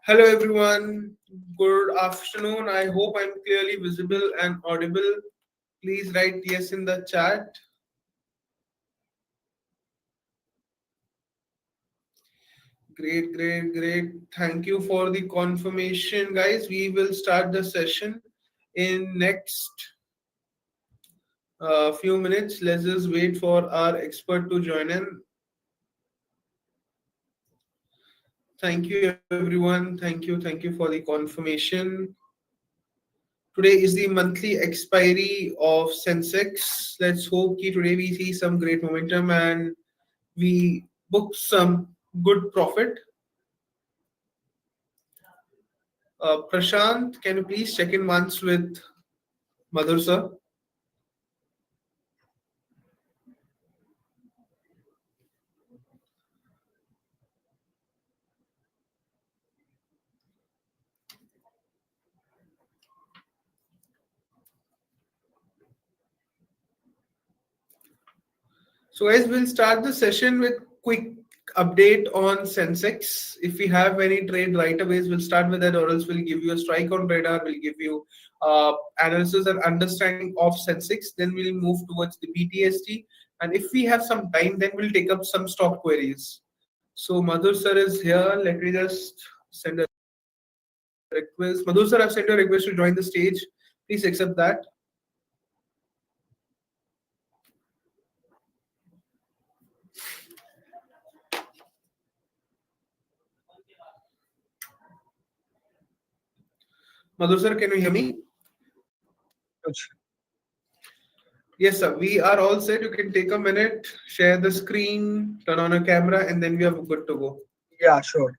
Hello everyone, good afternoon. I hope I'm clearly visible and audible. Please write yes in the chat. Great. Thank you for the confirmation, guys. We will start the session in next few minutes. Let's just wait for our expert to join in. Thank you, everyone. Thank you for the confirmation. Today is the monthly expiry of Sensex. Let's hope that today we see some great momentum and we book some good profit. Prashant, can you please check in once with Madhur sir? So guys, we'll start the session with quick update on Sensex. If we have any trade right away, we'll start with that, or else we'll give you a strike on radar. We'll give you analysis and understanding of Sensex. Then we'll move towards the BTST. And if we have some time, then we'll take up some stock queries. So Madhur sir is here. Let me just send a request. Madhur sir, I've sent a request to join the stage. Please accept that. Madhur sir, can you hear me? Yes, sir. We are all set. You can take a minute, share the screen, turn on a camera, and then we are good to go. Yeah, sure.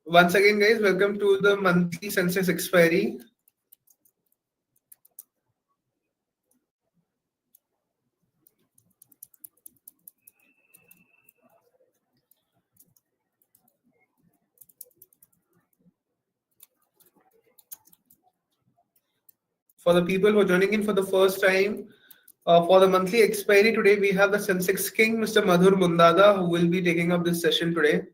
Once again, guys, welcome to the monthly Sensex expiry. For the people who are joining in for the first time, for the monthly expiry today, we have the Sensex King, Mr. Madhur Mundada, who will be taking up this session today.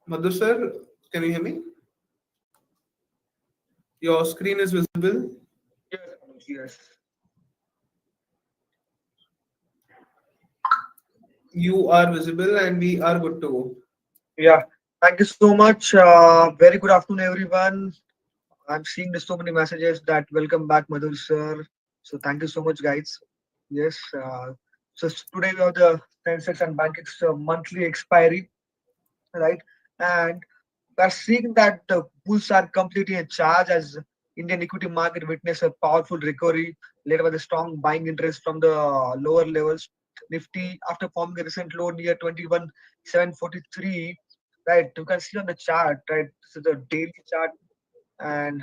Madhur sir, can you hear me? Your screen is visible. Yes. You are visible, and we are good to go. Yeah. Thank you so much. Very good afternoon, everyone. I'm seeing there's so many messages that welcome back, Madhur sir. So thank you so much, guys. Yes. Today we have the Sensex and Bankix monthly expiry, right? And we're seeing that the bulls are completely in charge as Indian equity market witnessed a powerful recovery led by the strong buying interest from the lower levels. Nifty, after forming a recent low near 21,743, right? You can see on the chart, right? This is the daily chart, and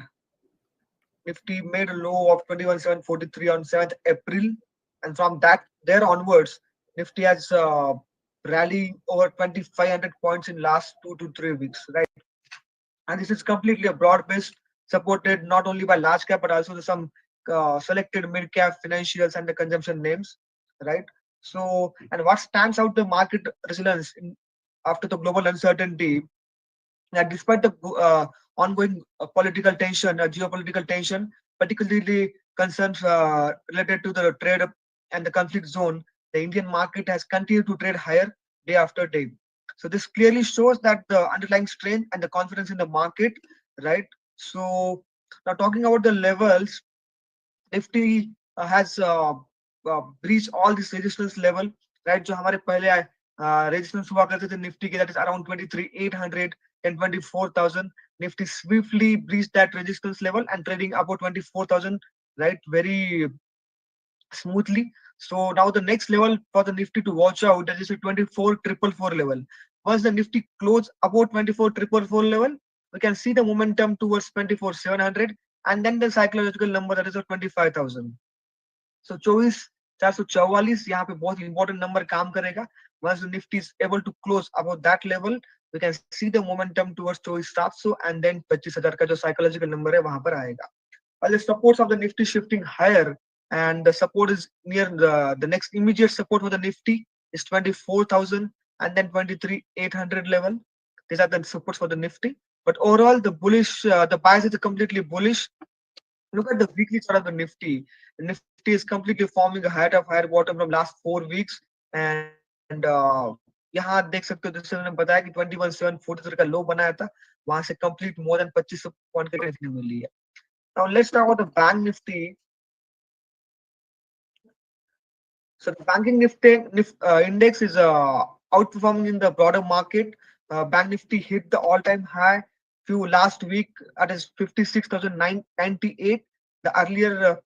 Nifty made a low of 21,743 on 7th April, and from that there onwards, Nifty has rallied over 2,500 points in last 2 to 3 weeks, right? And this is completely a broad based, supported not only by large cap but also some selected mid cap financials and the consumption names, right? So, and what stands out the market resilience after the global uncertainty, that despite the ongoing political tension, geopolitical tension, particularly concerns related to the trade and the conflict zone, the Indian market has continued to trade higher day after day. So this clearly shows that the underlying strength and the confidence in the market, right? So now talking about the levels, Nifty has breached all this resistance level, right? जो हमारे पहले resistance हुआ करते थे Nifty के, that is around 23,800 and 24,000. Nifty swiftly breached that resistance level and trading about 24,000, right? Very smoothly. So now the next level for the Nifty to watch out, that is a 24,444 level. Once the Nifty close about 24,444 level, we can see the momentum towards 24,700 and then the psychological number, that is a 25,000. So 24,444 यहाँ पे बहुत important number काम करेगा. Once the Nifty is able to close about that level, we can see the momentum towards 24,700 and then 25,000 का जो psychological number है वहां पर आएगा. while the supports of the Nifty shifting higher, and the support is near the next immediate support for the Nifty is 24,000 and then 23,800 level. These are the supports for the Nifty. But overall, the bias is completely bullish. Look at the weekly chart of the Nifty. The Nifty is completely forming a higher bottom from last 4 weeks, and यहाँ आप देख सकते हो जैसे मैंने बताया कि 21,743 का लो बनाया था, वहां से कंप्लीट मोर देन 25 पॉइंट की देखने मिली है. Now let's talk about the bank Nifty. So the banking index is outperforming in the broader market. Bank Nifty hit the all-time high few last week at is 56,998. The earlier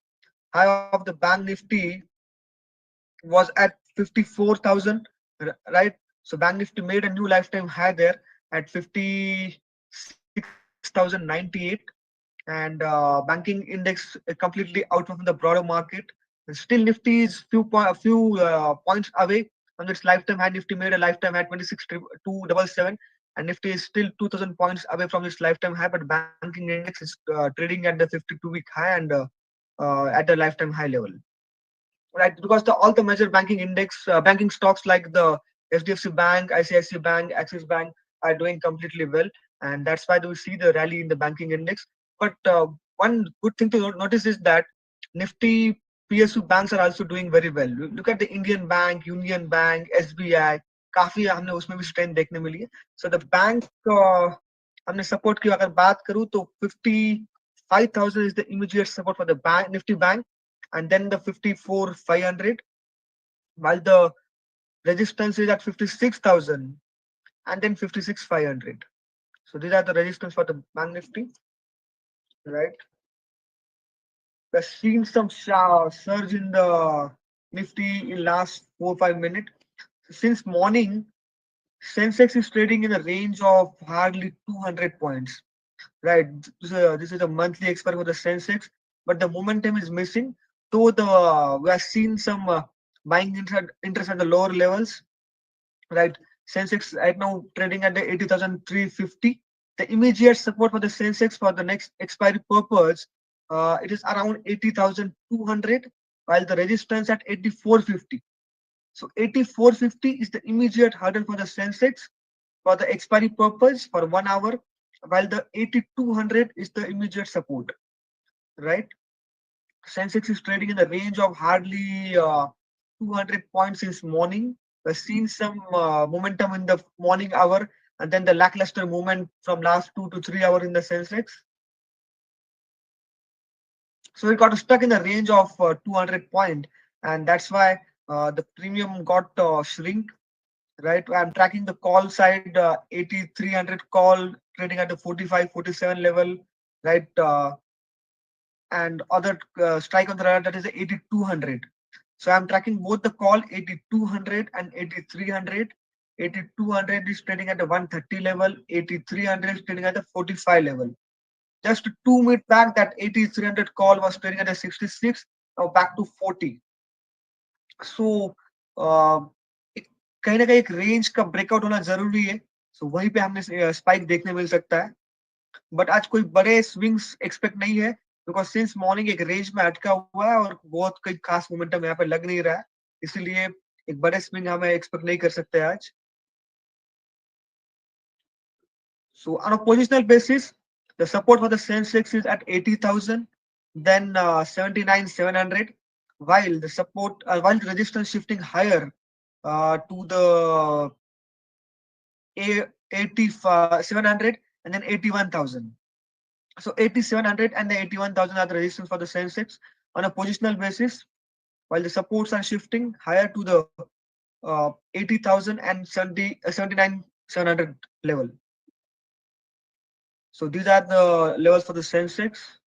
high of the Bank Nifty was at 54,000, right? So Bank Nifty made a new lifetime high there at 56,098, and banking index completely outperformed the broader market. And still, Nifty is points away from its lifetime high. Nifty made a lifetime high 26,277, and Nifty is still 2,000 points away from its lifetime high. But banking index is trading at the 52-week high and at the lifetime high level, right? Because all the major banking stocks like the HDFC Bank, ICICI Bank, Axis Bank are doing completely well, and that's why we see the rally in the banking index. But one good thing to notice is that Nifty PSU banks are also doing very well. Look at the Indian Bank, Union Bank, SBI. काफी हमने उसमें भी strength देखने मिली है. So the bank हमने support की अगर बात करूँ तो 55,000 is the immediate support for the bank Nifty Bank, and then the 54,500, while the resistance is at 56,000 and then 56,500. So these are the resistance for the bank Nifty, right? We're seeing some surge in the Nifty in last 4 5 minutes. Since morning, Sensex is trading in a range of hardly 200 points, right? This is a monthly expiry for the Sensex, but the momentum is missing. Though we are seeing some buying interest at the lower levels, right? Sensex right now trading at the 80,350. The immediate support for the Sensex for the next expiry purpose, it is around 80,200, while the resistance at 8450. So 8450 is the immediate hurdle for the Sensex for the expiry purpose for 1 hour, while the 8200 is the immediate support, right? Sensex is trading in the range of hardly 200 points since morning. We've seen some momentum in the morning hour, and then the lackluster movement from last 2 to 3 hours in the Sensex. So it got stuck in the range of 200 point, and that's why the premium got shrink. Right, I'm tracking the call side 8300 call trading at the 45 47 level, right? And other strike on the radar that is 8200. So I'm tracking both the call 8200 and 8300. 8200 is trading at the 130 level, 8300 is trading at the 45 level. Just 2 minutes back, that 8300 call was trading at a 66, now back to 40. So कहीं ना कहीं एक range का breakout होना जरूरी है. सो वहीं पे हमें स्पाइक देखने मिल सकता है, बट आज कोई बड़े स्विंग्स एक्सपेक्ट नहीं है, बिकॉज सिंस मॉर्निंग एक रेंज में अटका हुआ है और बहुत कोई खास मोमेंटम यहाँ पे लग नहीं रहा है, इसीलिए एक बड़े स्विंग हमें एक्सपेक्ट नहीं कर सकते आज. So on a positional basis, the support for the Sensex is at 80,000, then 79,700, while while the resistance shifting higher to the 700 and then 81,000. So 8,700 and the 81,000 are the resistance for the Sensex on a positional basis, while the supports are shifting higher to the 80,000 and 79,700 level. So these are the levels for the Sensex.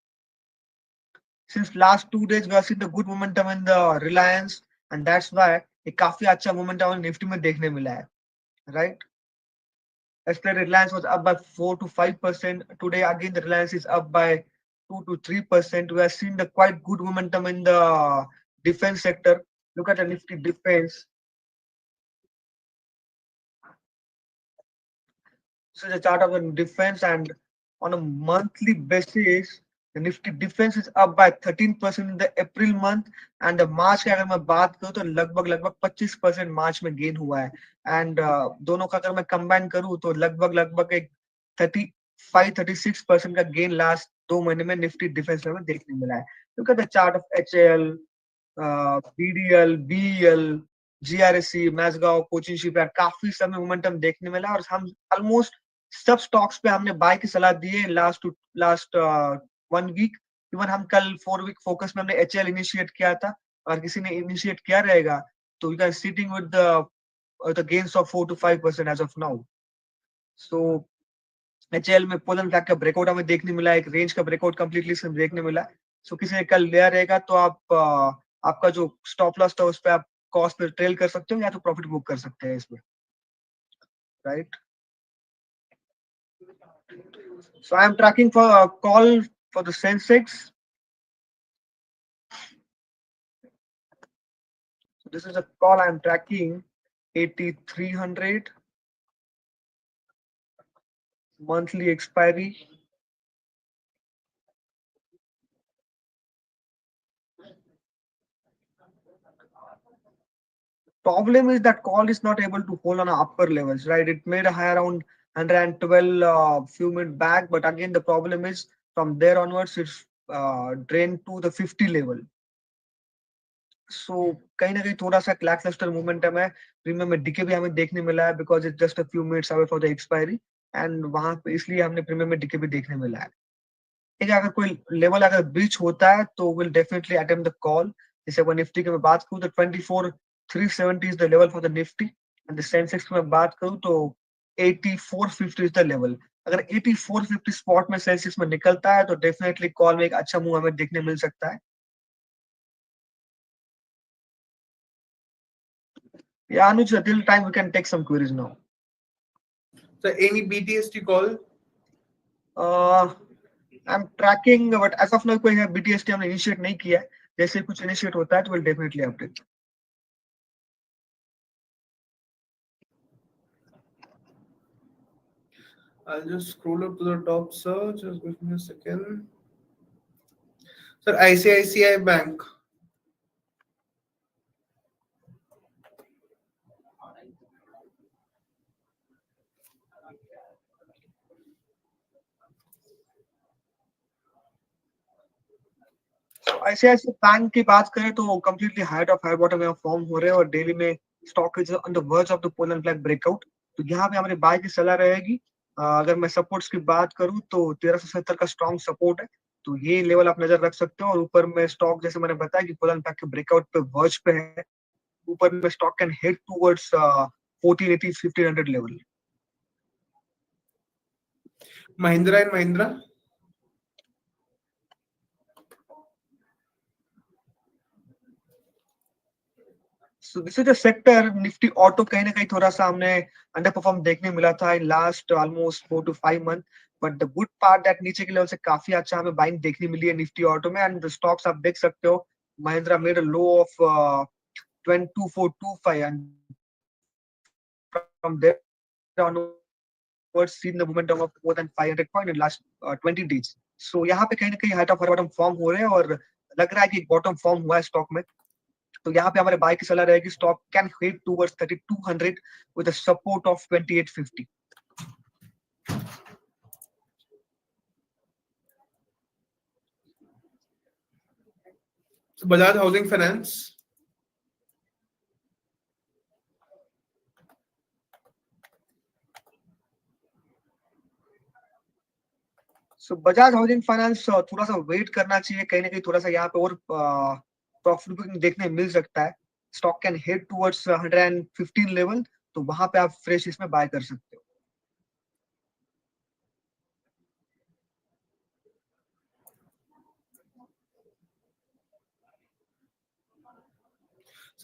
Since last 2 days, we have seen the good momentum in the Reliance, and that's why एक काफी अच्छा momentum Nifty में देखने मिला है, right? Yesterday, Reliance was up by 4 to 5%. Today, again, the Reliance is up by 2 to 3%. We have seen the quite good momentum in the defense sector. Look at the Nifty defense. This is a chart of the defense, and on a monthly basis, The Nifty difference is up by 13% in the April month and the March की अगर मैं बात करूँ तो लगभग 25% मार्च में gain हुआ है एंड दोनों का अगर मैं कंबाइन करूँ तो लगभग एक 35-36% का गेन लास्ट 2 महीने में निफ्टी डिफेंस में देखने मिला है. Look at the chart of HAL, BDL, BEL, GRSC, Mazagon, Cochin shipyard काफी समय मोमेंटम देखने मिला और हम ऑलमोस्ट सब स्टॉक्स पे हमने बाय की सलाह दी है लास्ट 1 वीक. इवन हम कल 4 वीक फोकस में हमने एचएल इनिशिएट किया था और किसी ने इनिशिएट किया रहेगा तो you can sitting with the gains of 4 to 5% as of now. So HL में पुल एंड बैक का ब्रेकआउट हमें देखने मिला, एक रेंज का ब्रेकआउट कंप्लीटली देखने मिला. सो किसी ने कल लिया रहेगा तो आप आपका जो स्टॉप लॉस था उस पर आप कॉस्ट पे ट्रेल कर सकते हो या तो प्रॉफिट बुक कर सकते हैं इसमें, right. So I am tracking for a call for the Sensex. So this is a call I am tracking 8300 monthly expiry. Problem is that call is not able to hold on upper levels, right? It made a high around 112 few minutes back, but again the problem is from there onwards it's drained to the 50 level. So कहीं ना कहीं थोड़ा सा lackluster momentum है. Premium में DK भी हमें देखने मिला है because it's just a few minutes away for the expiry and वहां पे इसलिए हमने प्रीमियम में डीके भी देखने मिला है. ठीक है, अगर कोई लेवल अगर ब्रीच होता है तो will definitely attempt the call. जैसे अगर निफ्टी की मैं बात करूं तो 24,370 is the level for the Nifty and the Sensex की मैं बात करूं तो 8450 इज द लेवल. अगर 8450 स्पॉट में सेंसेक्स में निकलता है तो डेफिनेटली कॉल में एक अच्छा मूव हमें देखने मिल सकता है. Yeah, Anuj, till time we can take some queries now. So any BTST call? I'm tracking, but as of now कोई है BTST हमने इनिशिएट नहीं किया है. जैसे कुछ इनिशिएट होता है तो will definitely update. I'll just scroll up to the top, sir. Just give me a second. Sir, ICICI Bank. ICICI bank की बात करें तो completely height of high bottom यहाँ फॉर्म हो रहे हैं और डेली में stock is on the verge of the pole and black breakout. तो यहाँ पे हमारे बाय की सलाह रहेगी. अगर मैं सपोर्ट्स की बात करूं तो 1370 का स्ट्रॉन्ग सपोर्ट है तो ये लेवल आप नजर रख सकते हो. और ऊपर में स्टॉक जैसे मैंने बताया कि पोल एंड ब्लैक के ब्रेकआउट पे वर्ज पे है. ऊपर में stock can head towards 1480 1500 level. Mahindra and Mahindra. So this is the sector. Nifty auto कहीं ना कहीं थोड़ा सा हमने अंडर परफॉर्म देखने मिला था in last almost 4 to 5 month. But the good part that नीचे के लेवल से काफी अच्छा हमें बाइंग देखने मिली है निफ्टी ऑटो में. एंड द स्टॉक्स आप देख सकते हो Mahindra made a low of 22425 and from there onwards seen the momentum of more than 500 point in last 20 days. So यहाँ पे कहीं ना कहीं हाइट ऑफ बॉटम फॉर्म हो रहे हैं और लग रहा है कि बॉटम फॉर्म हुआ है स्टॉक में. तो यहाँ पे हमारे बाय की सलाह रहेगी. Stock can head towards 3200 with a support of 2850. So Bajaj Housing Finance. So Bajaj housing finance थोड़ा सा वेट करना चाहिए. कहीं ना कहीं थोड़ा सा यहाँ पे और प्रॉफिट बुकिंग देखने मिल सकता है. Stock can head towards 115 level तो वहां पे आप फ्रेश इसमें बाय कर सकते हो.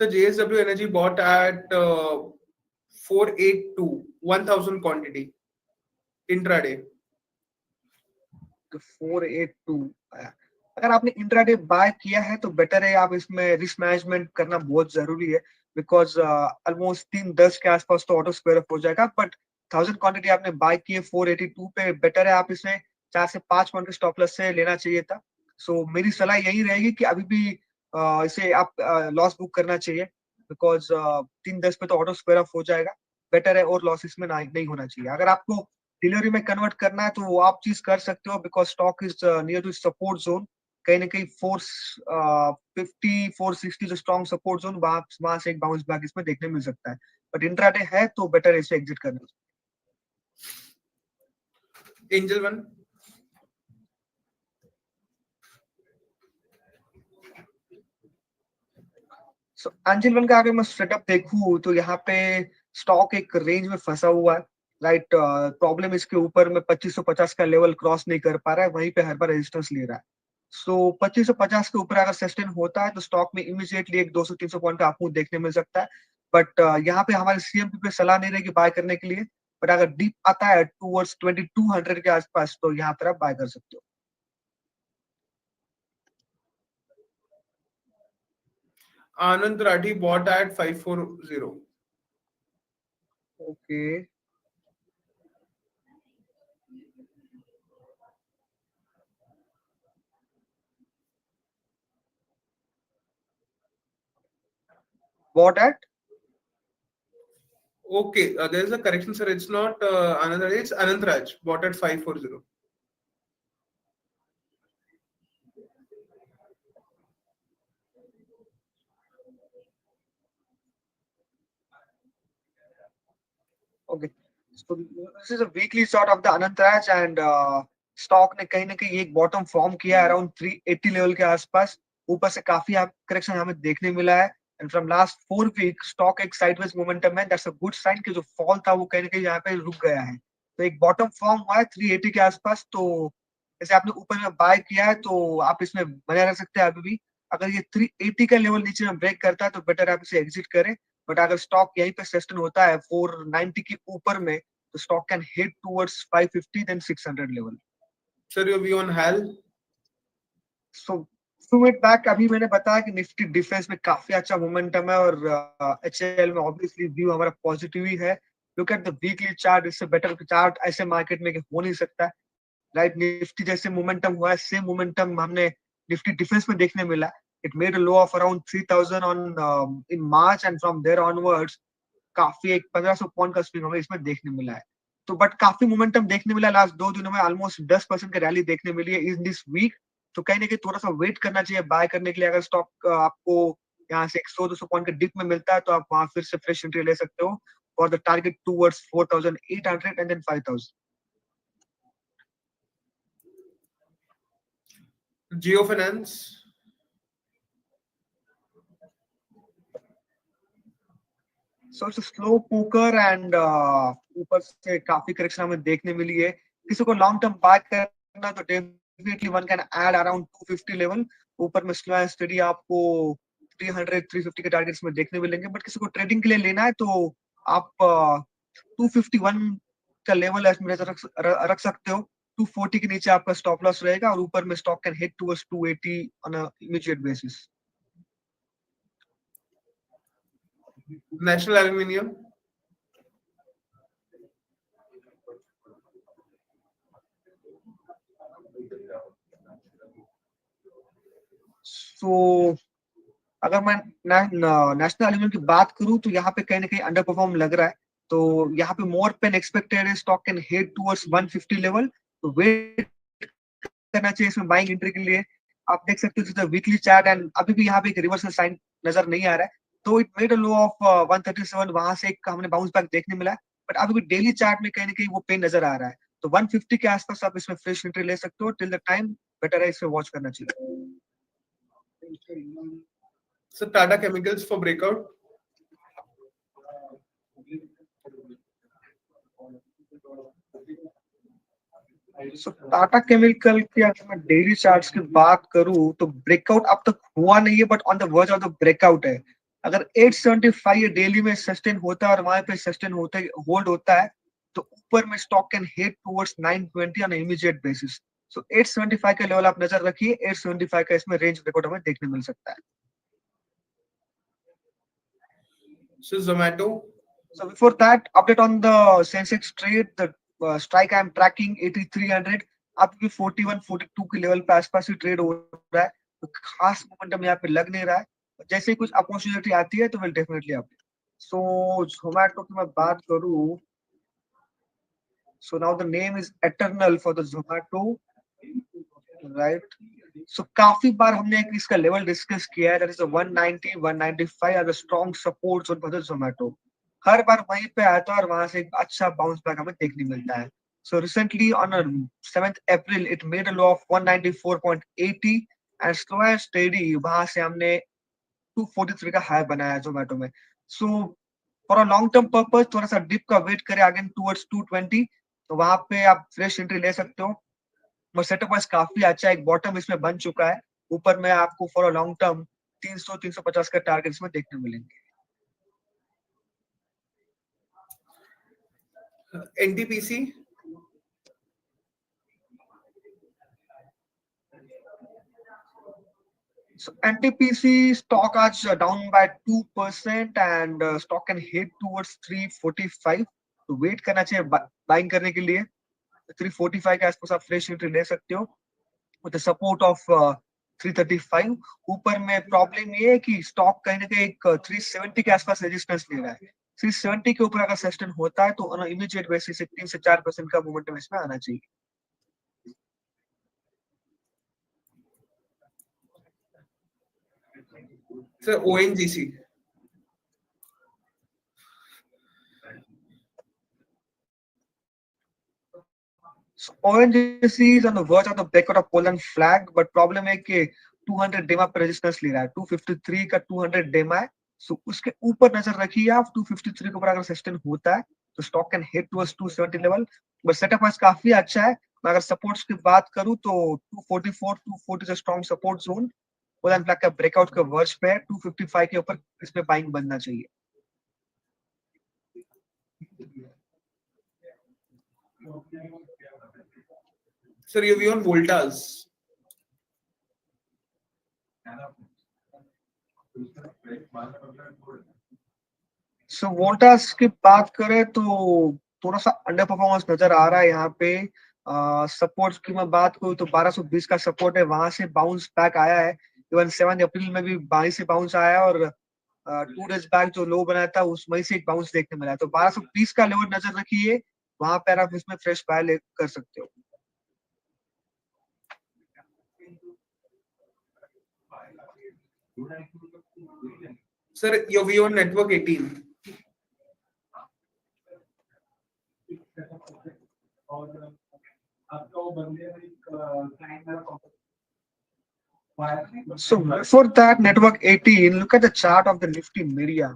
So JSW Energy bought at 482, 1000 quantity intraday. 482 आया. अगर आपने इंट्राडे बाय किया है तो बेटर है. आप इसमें रिस्क मैनेजमेंट करना बहुत जरूरी है बिकॉज ऑलमोस्ट 310 के आसपास तो ऑटो स्क्वायर हो जाएगा. बट 1000 क्वांटिटी आपने बाय की है 482 पे, बेटर है आप इसे 4 से 5 पॉइंट के स्टॉप लॉस से लेना चाहिए था। सो मेरी सलाह यही रहेगी कि अभी भी इसे आप लॉस बुक करना चाहिए, बिकॉज 3-10 पे तो ऑटो स्क्वायर ऑफ हो जाएगा, बेटर है, और लॉस इसमें नहीं होना चाहिए। अगर आपको डिलीवरी में कन्वर्ट करना है तो वो आप चीज कर सकते हो, because stock is near to support zone, कहीं ना कहीं 450-460 जो स्ट्रॉन्ग सपोर्ट जोन, वहां से एक बाउंस बैक इसमें देखने मिल सकता है। बट इंट्राडे है तो बेटर है इसे एग्जिट करना। Angel One. सो एंजल वन का अगर मैं सेटअप देखूं तो यहाँ पे स्टॉक एक रेंज में फंसा हुआ है, राइट। प्रॉब्लम इसके ऊपर में 2550 का लेवल क्रॉस नहीं कर पा रहा है, वहीं पे हर बार रेजिस्टेंस ले रहा है। सो 2550 के ऊपर अगर सस्टेन होता है तो स्टॉक में इमीडिएटली एक 200-300 पॉइंट का अपमूव देखने मिल सकता है। बट यहाँ पे हमारे सीएमपी पे सलाह नहीं रहेगी बाय करने के लिए। बट अगर डीप आता है टूवर्ड्स 2200 के आसपास तो यहाँ पर आप बाय कर सकते हो। Anand Rathi bought at 540. Okay, bought at Okay, there is a correction, sir. It's not Anand Rathi, it's Anand Raj bought at 540. Okay. So this is a weekly shot of the Anant Raj, and stock ने कहीं ना कहीं एक bottom form किया है around 380 level के आसपास। ऊपर से काफी करेक्शन हमें देखने मिला है, and from last 4 week stock एक साइडवेज मोमेंटम है। दैट्स अ गुड साइन कि जो फॉल था वो कहीं ना कहीं यहाँ पे रुक गया है। तो एक बॉटम फॉर्म हुआ है 380 के आसपास। तो जैसे आपने ऊपर में बाय किया है तो आप इसमें बने रह सकते हैं अभी भी। अगर ये 380 का लेवल नीचे में ब्रेक करता है तो बेटर आप इसे एग्जिट करें। बट अगर स्टॉक यहीं पे सस्टेन होता है 490 के ऊपर में तो stock can hit towards 550 then 600 level. Sir, your view on HAL? So minute back अभी मैंने बताया कि निफ्टी डिफेंस में काफी अच्छा मोमेंटम है, और एचएल में ऑब्वियसली व्यू हमारा पॉजिटिव ही है। Look at the weekly chart, इससे बेटर चार्ट ऐसे मार्केट में हो नहीं सकता। राइट, निफ्टी जैसे मोमेंटम हुआ है सेम मोमेंटम हमने निफ्टी डिफेंस में देखने मिला। It made a low of around 3000 on in March, and from there onwards काफी एक 1500 पॉइंट का स्विंग हमें इसमें देखने मिला है। तो बट काफी मोमेंटम देखने मिला, लास्ट 2 दिनों में ऑलमोस्ट 10% की रैली देखने मिली है इन दिस वीक। तो कहीं ना कहीं थोड़ा सा वेट करना चाहिए बाय करने के लिए। अगर स्टॉक आपको यहाँ से 100-200 पॉइंट के डिप में मिलता है तो आप वहां फिर से फ्रेश एंट्री ले सकते हो for the target towards 4800 and then 5000। Geo Finance? So it's slow poker, and ऊपर से काफी करेक्शन हमें देखने मिली है। किसी को लॉन्ग टर्म बाय करना तो definitely one can add around 250 level. ऊपर में स्लो एंड स्टडी आपको 300-350 के टारगेट्स में देखने मिलेंगे। बट किसी को ट्रेडिंग के लिए लेना है तो आप 251 का लेवल रख सकते हो। 240 के नीचे आपका स्टॉप लॉस रहेगा, और ऊपर में stock can hit towards 280 on a immediate basis. National Aluminium? सो अगर मैं नेशनल एलिमेंट की बात करूं तो यहाँ पे कहीं ना कहीं अंडर परफॉर्म लग रहा है। तो यहाँ पे मोर पेन एक्सपेक्टेड है, stock can head towards 150 level. तो वेट करना चाहिए इसमें बाइंग एंट्री के लिए। आप देख सकते हो वीकली चार्ट, एंड अभी भी यहाँ पे एक रिवर्सल साइन नजर नहीं आ रहा है। तो it made a low of 137, वहां से एक हमने बाउंस बैक देखने मिला है। बट अभी भी डेली चार्ट में कहीं ना कहीं वो पेन नजर आ रहा है। तो 150 के आसपास आप इसमें फ्रेश एंट्री ले सकते हो। टिल द टाइम बेटर है इसे वॉच करना चाहिए। So Tata Chemicals for breakout? So Tata chemical की अगर मैं डेली चार्ट्स की बात करूं तो ब्रेकआउट अब तक हुआ नहीं है, but on the verge of the breakout है। अगर 875 डेली में सस्टेन होता है और वहां पे सस्टेन होते होल्ड होता है तो ऊपर में stock can head towards 920 on immediate basis. So 875 का लेवल आप नजर रखिए। 875 का इसमें रेंज ब्रेकआउट हमें देखने मिल सकता है। So Zomato? So before that, update on the Sensex trade. The strike I'm tracking 8300. आपकी 41 42 के लेवल पे आसपास ही ट्रेड हो रहा है, तो खास मोमेंटम यहाँ पे लग नहीं रहा है। जैसे ही कुछ अपॉर्चुनिटी आती है तो विल डेफिनेटली अपडेट। सो जोमेटो की मैं बात करूँ, so now the name is eternal for the Zomato, right? So काफी बार हमने एक इसका लेवल डिस्कस किया है, that is the 190 195 are the strong supports on the Zomato. हर बार वहीं पे आता है और वहां से एक अच्छा बाउंस बैक हमें देखने मिलता है। So recently on 7th April it made a low of 194.80 and slow and steady वहां से हमने 243 का हाई बनाया जोमेटो में। So for a long term purpose थोड़ा सा डिप का वेट करें अगेन टुवर्ड्स 220, तो वहां पे आप फ्रेश एंट्री ले सकते हो। और सेटअप वाइज काफी अच्छा एक बॉटम इसमें बन चुका है। ऊपर में आपको फॉर अ लॉन्ग टर्म 300 350 का टारगेट इसमें देखने मिलेंगे। एनटीपीसी, So NTPC stock आज down by 2% and stock can head towards 345, तो वेट करना चाहिए बाइंग करने के लिए। 345 के आसपास आप फ्रेश एंट्री ले सकते हो with the support of 335। ऊपर में प्रॉब्लम ये है कि स्टॉक कहीं ना कहीं एक 370 के आसपास रेजिस्टेंस ले रहा है। 370 के ऊपर अगर सस्टेन होता है तो इमीडिएट बेसिस से 3 से 4% का मोमेंटम इसमें आना चाहिए। Sir ONGC, So ONGC is on the verge of the breakout of Poland flag, but problem है कि 200 डेमा पे रेजिस्टेंस ले रहा है। 253 का 200 डेमा है, सो उसके ऊपर नजर रखिए आप। 253 के ऊपर अगर सस्टेन होता है तो stock can hit towards 270 level, but setup wise काफी अच्छा है। मैं अगर सपोर्ट्स की बात करूं तो 244 240 strong support zone, Poland flag का ब्रेकआउट का वर्ज पे है। 255 के ऊपर इसमें बाइंग बनना चाहिए। सर ये भी ऑन वोल्टास। सो वोल्टास की बात करें तो थोड़ा सा अंडर परफॉर्मेंस नजर आ रहा है यहाँ पे। सपोर्ट की मैं बात करूँ तो 1220 का सपोर्ट है, वहां से बाउंस बैक आया है। इवन 7 अप्रैल में भी 22 से बाउंस आया और 2 डेज बैक जो लो बनाया था उस वहीं से एक बाउंस देखने मिला है। तो 1220 का लेवल नजर रखिए, वहां पर आप इसमें फ्रेश बाय कर सकते हो। सर ये भी on network 18। So before that, network 18, look at the chart of the Nifty media.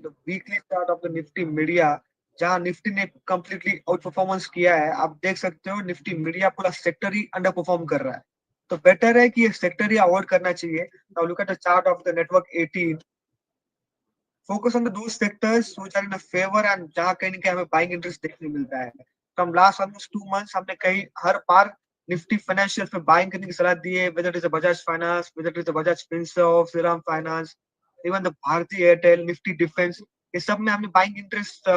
The weekly chart of the Nifty media, जहाँ निफ्टी ने कंप्लीटली आउट परफॉर्मेंस किया है, आप देख सकते हो निफ्टी मीडिया पूरा सेक्टर ही अंडर परफॉर्म कर रहा है। तो बेटर है कि ये सेक्टर ही अवॉइड करना चाहिए। Now look at the chart of the network 18, focus on the those sectors which are in favour and जहां कहीं ना कहीं हमें बाइंग इंटरेस्ट देखने मिलता है। फ्रॉम लास्ट ऑलमोस्ट 2 मंथ्स हमने कहीं हर बार निफ्टी फाइनेंशियल पे बाइंग करने की सलाह दी है, whether it is Bajaj Finance, whether it is Bajaj Finserv, Shriram Finance, even the Bharti Airtel, Nifty defence, ये सब में हमने बाइंग इंटरेस्ट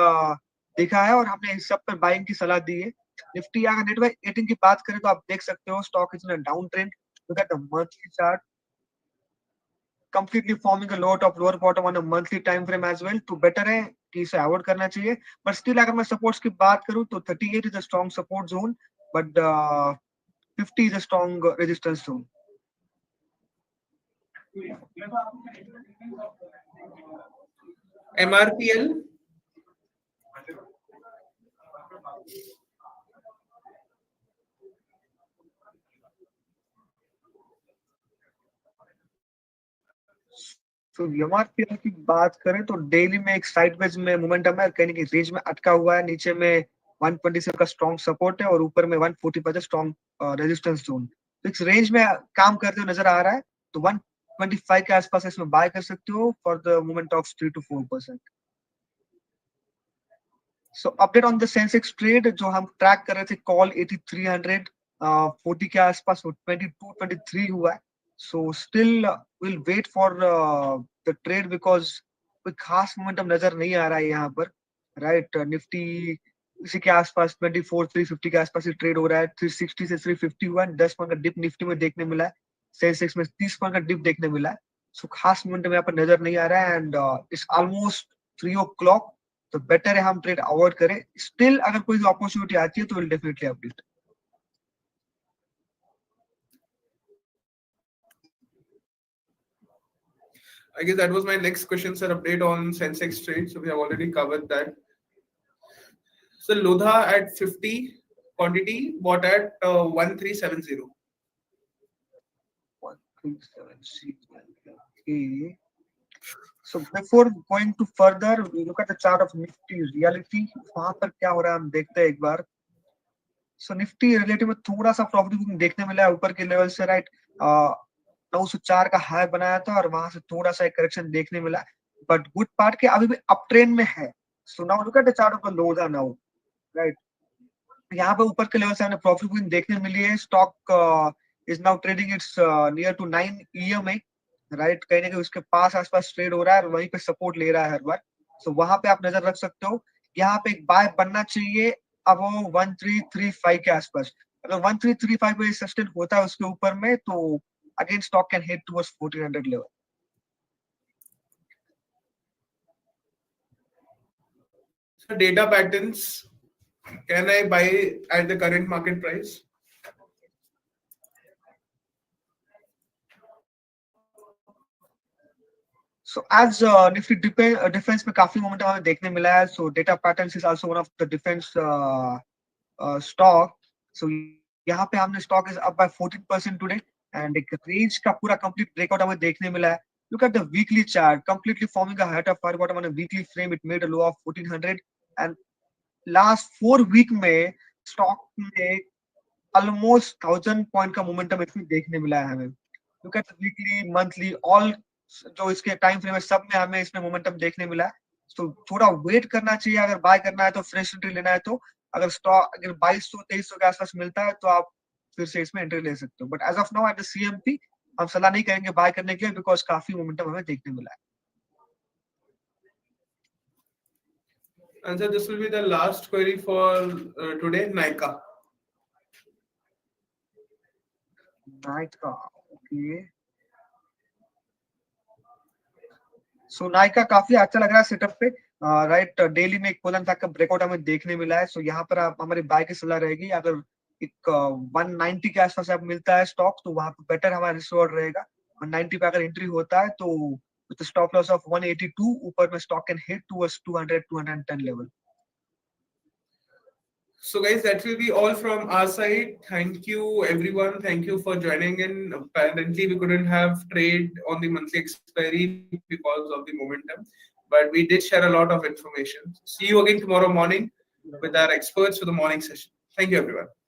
देखा है और हमने इस सब पर बाइंग की सलाह दी है। निफ्टी अगर नेटवर्क 18 की बात करें तो आप देख सकते हो stock is in a down trend. Look at the monthly chart, completely forming a lower top lower bottom on a monthly time frame as well, तो बेटर है कि इसे अवॉइड करना चाहिए। बट स्टिल अगर मैं सपोर्ट्स की बात करूं तो 38 is a strong support zone, but 50 is a strong resistance zone. MRPL, तो एमआरपीएल की बात करें तो डेली में एक साइडवेज में मोमेंटम है, कहीं ना कहीं रेंज में अटका हुआ है। नीचे में 127 का स्ट्रॉन्ग सपोर्ट है और ऊपर में 140 स्ट्रॉन्ग रेजिस्टेंस जोन, तो इस रेंज में काम करते हुए नजर आ रहा है। तो 125 के आसपास इसमें बाय कर सकते हो for the moment of 3 to 4%। So update on the Sensex trade जो हम ट्रैक कर रहे थे, कॉल 8300 40 के आसपास 2223 हुआ है। So still will wait for the trade because कोई खास मोमेंटम नजर नहीं आ रहा है यहाँ पर। राइट। निफ्टी इसी के आसपास 24,350 के आसपास ही ट्रेड हो रहा है। 360 से 351 10 पॉइंट का डिप निफ्टी में देखने मिला है। सेंसेक्स में 30 पॉइंट का डिप देखने मिला है। सो खास मोमेंटम यहाँ पर नजर नहीं आ रहा है एंड इट्स ऑलमोस्ट 3 o'clock। तो बेटर है हम ट्रेड अवॉइड करें। स्टिल अगर कोई अपॉर्चुनिटी आती है तो will definitely update. I guess that was my next question, sir. Update on Sensex trade. So we have already covered that. So Lodha at 50 quantity, bought at 1370. 1370. Okay. So before going to further, we look at the chart of Nifty reality. वहां पर क्या हो रहा है हम देखते हैं एक बार। सो निफ्टी रिलेटिव में थोड़ा सा प्रॉफिट बुकिंग देखने मिला है ऊपर के लेवल से, राइट। 904 का हाई बनाया था और वहां से थोड़ा सा एक करेक्शन देखने मिला, बट गुड पार्ट के अभी भी अप ट्रेंड में है। So now look at the chart of the Lodha now, right. यहाँ पे ऊपर के लेवल से हमें प्रॉफिट बुकिंग देखने मिली है। Stock is now trading it's near to 9 EMA, right. कहीं ना कहीं उसके पास आसपास ट्रेड हो रहा है और वहीं पे सपोर्ट ले रहा है हर बार। सो वहां पे आप नजर रख सकते हो। यहाँ पे एक बाय बनना चाहिए अब वो 1335 के आसपास। अगर 1335 पे सस्टेन होता है उसके ऊपर में तो again stock can head towards 1400 level. So data patterns. Can I buy at the current market price? So as Nifty defense में काफी मोमेंटम हमें देखने मिला है। So data patterns is also one of the defense stock. So यहाँ पे हमने stock is up by 14% today and एक range का पूरा complete breakout हमें देखने मिला है। Look at the weekly chart, completely forming a height of fire bottom on a weekly frame. It made a low of 1400 and last 4 week में stock में almost 1000 point का momentum इसमें देखने मिला है हमें। Look at the weekly, monthly, all जो इसके टाइम फ्रेम है सब में हमें इसमें मोमेंटम देखने मिला है। तो थोड़ा वेट करना चाहिए। अगर बाय करना है तो फ्रेश एंट्री लेना है तो अगर स्टॉक अगर 2200-2300 के आसपास मिलता है तो आप फिर से इसमें एंट्री ले सकते हो। But as of now at the CMP हम सलाह नहीं करेंगे बाय करने के लिए बिकॉज काफी मोमेंटम हमें देखने मिला है। And so this will be the last query for today. Nika. Nykaa, okay. So Nykaa काफी अच्छा लग रहा है सेटअप पे, राइट। डेली में एक पुल एंड का ब्रेकआउट हमें देखने मिला है। सो यहाँ पर आप हमारी बाय की सलाह रहेगी। अगर एक 190 के आसपास आप मिलता है स्टॉक तो वहां पे बेटर हमारा रिस्क रहेगा। 190 पे अगर एंट्री होता है तो विद स्टॉप लॉस ऑफ 182 ऊपर में stock can hit towards 200-210 level. So guys, that will be all from our side. Thank you everyone. Thank you for joining in. Apparently we couldn't have trade on the monthly expiry because of the momentum, but we did share a lot of information. See you again tomorrow morning with our experts for the morning session. Thank you everyone.